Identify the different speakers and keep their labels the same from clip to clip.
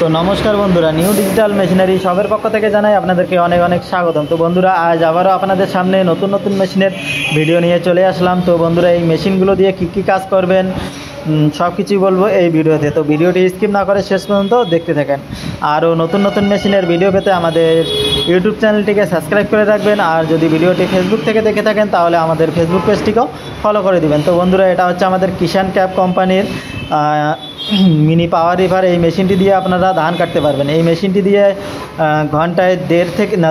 Speaker 1: তো নমস্কার বন্ধুরা, নিউ ডিজিটাল মেশিনারি শপের পক্ষ থেকে জানাই আপনাদেরকে অনেক অনেক স্বাগতম। তো বন্ধুরা, আজ আবারও আপনাদের সামনে নতুন নতুন মেশিনের ভিডিও নিয়ে চলে আসলাম। তো বন্ধুরা, এই মেশিনগুলো দিয়ে কী কাজ করবেন সব কিছুই বলবো এই ভিডিওতে। তো ভিডিওটি স্কিপ না করে শেষ পর্যন্ত দেখতে থাকেন। আরও নতুন নতুন মেশিনের ভিডিও পেতে আমাদের ইউটিউব চ্যানেলটিকে সাবস্ক্রাইব করে রাখবেন। আর যদি ভিডিওটি ফেসবুক থেকে দেখে থাকেন তাহলে আমাদের ফেসবুক পেজটিকেও ফলো করে দিবেন। তো বন্ধুরা, এটা হচ্ছে আমাদের কিষান ক্যাপ কোম্পানির মিনি পাওয়ার রিভার। এই মেশিনটি দিয়ে আপনারা ধান কাটতে পারবেন। এই মেশিনটি দিয়ে ঘন্টায়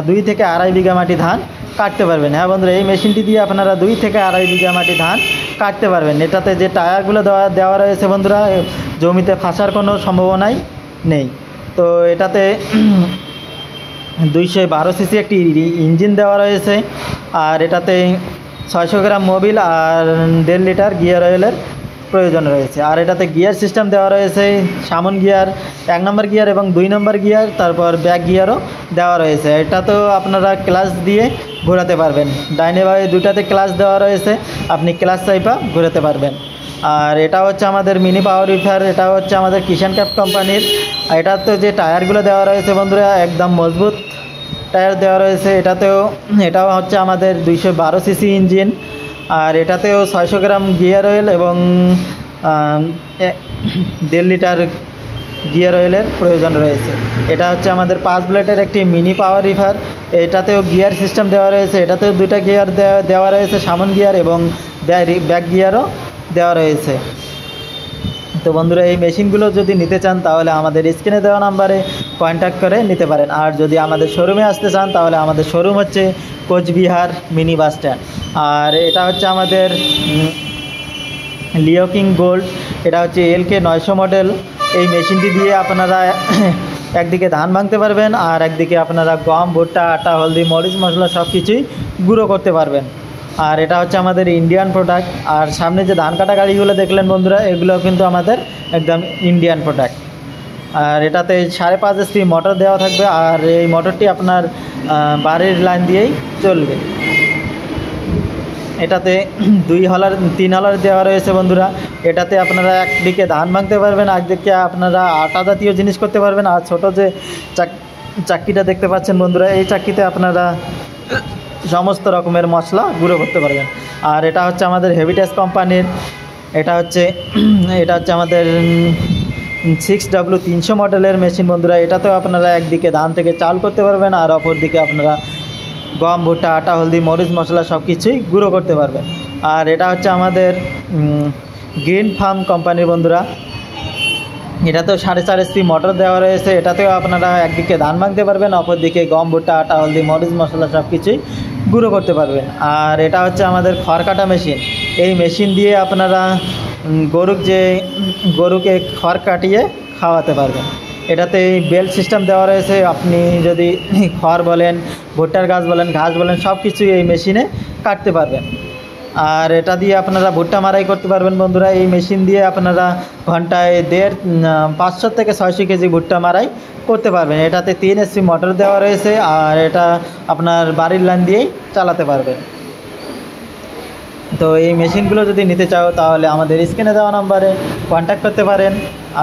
Speaker 1: 2 থেকে আড়াই বিঘা মাটি ধান কাটতে পারবেন। হ্যাঁ বন্ধুরা, এই মেশিনটি দিয়ে আপনারা 2 থেকে আড়াই বিঘা মাটি ধান কাটতে পারবেন। এটাতে যে টায়ারগুলো দেওয়া রয়েছে বন্ধুরা, জমিতে ফাঁসার কোনো সম্ভাবনাই নেই। তো এটাতে 212 সিসি একটি ইঞ্জিন দেওয়া রয়েছে। আর এটাতে 600 গ্রাম মোবিল আর 1.5 লিটার গিয়ার অয়েলের প্রয়োজন রয়েছে। আর এটাতে গিয়ার সিস্টেম দেওয়া রয়েছে, সামন গিয়ার 1 নম্বর গিয়ার এবং 2 নম্বর গিয়ার, তারপর ব্যাক গিয়ারও দেওয়া রয়েছে। এটা তো আপনারা ক্লাচ দিয়ে ঘোরাতে পারবেন। ডাইনে বামে দুটাতে ক্লাচ দেওয়া রয়েছে, আপনি ক্লাচ চাইপা ঘোরাতে পারবেন। আর এটা হচ্ছে আমাদের মিনি পাওয়ার রিভার। এটা হচ্ছে আমাদের কিষান ক্যাপ কোম্পানির। এটার তো যে টায়ারগুলো দেওয়া রয়েছে বন্ধুরা, একদম মজবুত টায়ার দেওয়া রয়েছে। এটাও হচ্ছে আমাদের 212 সিসি ইঞ্জিন। আর এটাতেও 600 গ্রাম গিয়ার অয়েল এবং 1.5 লিটার গিয়ার অয়েলের প্রয়োজন রয়েছে। এটা হচ্ছে আমাদের 5 ব্লেডের একটি মিনি পাওয়ার রিভার। এটাতেও গিয়ার সিস্টেম দেওয়া রয়েছে। এটাতেও 2টা গিয়ার দেওয়া রয়েছে, সামন গিয়ার এবং ব্যাক গিয়ারও দেওয়া রয়েছে। তো বন্ধুরা, এই মেশিনগুলো যদি নিতে চান তাহলে আমাদের স্ক্রিনে দেওয়া নাম্বারে কন্ট্যাক্ট করে নিতে পারেন। আর যদি আমাদের শোরুমে আসতে চান তাহলে আমাদের শোরুম হচ্ছে কোচবিহার মিনি বাস স্ট্যান্ড। আর এটা হচ্ছে আমাদের লিও কিং গোল্ড। এটা হচ্ছে LK 900 মডেল। এই মেশিনটি দিয়ে আপনারা একদিকে ধান ভাঙতে পারবেন আর একদিকে আপনারা গম, ভুট্টা, আটা, হলদি, মরিচ, মশলা সব কিছুই গুঁড়ো করতে পারবেন। আর এটা হচ্ছে আমাদের ইন্ডিয়ান প্রোডাক্ট। আর সামনে যে ধান কাটা গাড়িগুলো দেখলেন বন্ধুরা, এগুলো কিন্তু আমাদের একদম ইন্ডিয়ান প্রোডাক্ট। আর এটাতে 5.5 HP মোটর দেওয়া থাকবে। আর এই মোটরটি আপনার বাড়ির লাইন দিয়েই চলবে। এটাতে 2 হলার 3 হলার দেওয়া রয়েছে বন্ধুরা। এটাতে আপনারা একদিকে ধান ভাঙতে পারবেন, একদিকে আপনারা আটা জাতীয় জিনিস করতে পারবেন। আর ছোট যে চাক্কিটা দেখতে পাচ্ছেন বন্ধুরা, এই চাক্কিতে আপনারা সমস্ত রকমের মশলা গুঁড়ো করতে পারবেন। আর এটা হচ্ছে আমাদের হেভিটেস কোম্পানির। এটা হচ্ছে আমাদের 6W 300 মডেলের মেশিন বন্ধুরা। এটাতেও আপনারা একদিকে ধান থেকে চাল করতে পারবেন আর অপর দিকে আপনারা গম, ভুট্টা, আটা, হলদি, মরিচ, মশলা সব কিছুই গুঁড়ো করতে পারবেন। আর এটা হচ্ছে আমাদের গ্রিন ফার্ম কোম্পানির বন্ধুরা। এটাতেও 4.5 HP মোটর দেওয়া রয়েছে। এটাতেও আপনারা একদিকে ধান ভাঙতে পারবেন, অপর দিকে গম, ভুট্টা, আটা, হলদি, মরিচ, মশলা সব কিছুই গুঁড়ো করতে পারবেন। আর এটা হচ্ছে আমাদের খড় কাটা মেশিন। এই মেশিন দিয়ে আপনারা গরুকে খড় কাটিয়ে খাওয়াতে পারবেন। এটাতে বেল্ট সিস্টেম দেওয়া রয়েছে। আপনি যদি খড় বলেন, ভুট্টার গাছ বলেন, ঘাস বলেন, সব কিছুই এই মেশিনে কাটতে পারবেন। আর এটা দিয়ে আপনারা ভুট্টা মারাই করতে পারবেন বন্ধুরা। এই মেশিন দিয়ে আপনারা ঘন্টায় 500 থেকে 600 কেজি ভুট্টা মারাই করতে পারবেন। এটাতে 3 HP মোটর দেওয়া রয়েছে। আর এটা আপনার বাড়ির লাইন দিয়েই চালাতে পারবেন। তো এই মেশিনগুলো যদি নিতে চাও তাহলে আমাদের স্ক্রিনে দেওয়া নাম্বারে কন্ট্যাক্ট করতে পারেন।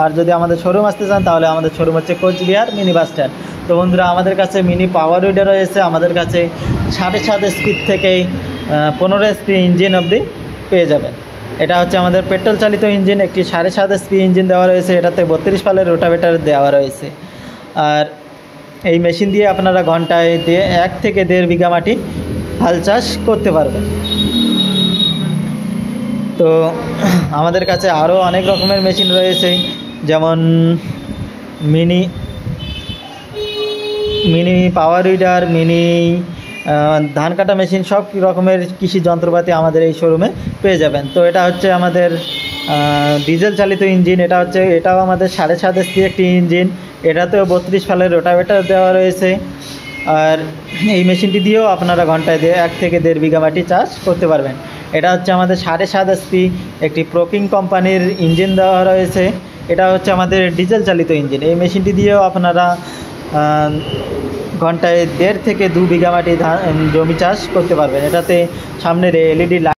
Speaker 1: আর যদি আমাদের শোরুম আসতে চান তাহলে আমাদের শোরুম হচ্ছে কোচবিহার মিনি বাস স্ট্যান্ড। তো বন্ধুরা, আমাদের কাছে মিনি পাওয়ার উইডার রয়েছে। আমাদের কাছে 7.5 স্পিড থেকে 15 HP ইঞ্জিন অবধি পেয়ে যাবেন। এটা হচ্ছে আমাদের পেট্রোল চালিত ইঞ্জিন। একটি 7.5 HP ইঞ্জিন দেওয়া রয়েছে। এটাতে 32 পালের রোটাভেটার দেওয়া রয়েছে। আর এই মেশিন দিয়ে আপনারা ঘন্টায় 1 থেকে 1.5 বিঘা মাটি হাল চাষ করতে পারবেন। তো আমাদের কাছে আরও অনেক রকমের মেশিন রয়েছে, যেমন মিনি পাওয়ার উইডার, মিনি ধান কাটা মেশিন, সব রকমের কৃষি যন্ত্রপাতি আমাদের এই শোরুমে পেয়ে যাবেন। তো এটা হচ্ছে আমাদের ডিজেল চালিত ইঞ্জিন। এটাও আমাদের 7.5 HP একটি ইঞ্জিন। এটাতেও 32 পালের রোটাভেটার দেওয়া রয়েছে। আর এই মেশিনটি দিয়েও আপনারা ঘন্টায় 1 থেকে 1.5 বিঘা মাটি চাষ করতে পারবেন। এটা হচ্ছে আমাদের 7.5 HP একটি প্রোকিং কোম্পানির ইঞ্জিন দেওয়া রয়েছে। এটা হচ্ছে আমাদের ডিজেল চালিত ইঞ্জিন। এই মেশিনটি দিয়েও আপনারা ঘন্টায় 1.5 থেকে 2 বিঘা মাটি জমি চাষ করতে পারবেন। এটাতে সামনের LED লাইট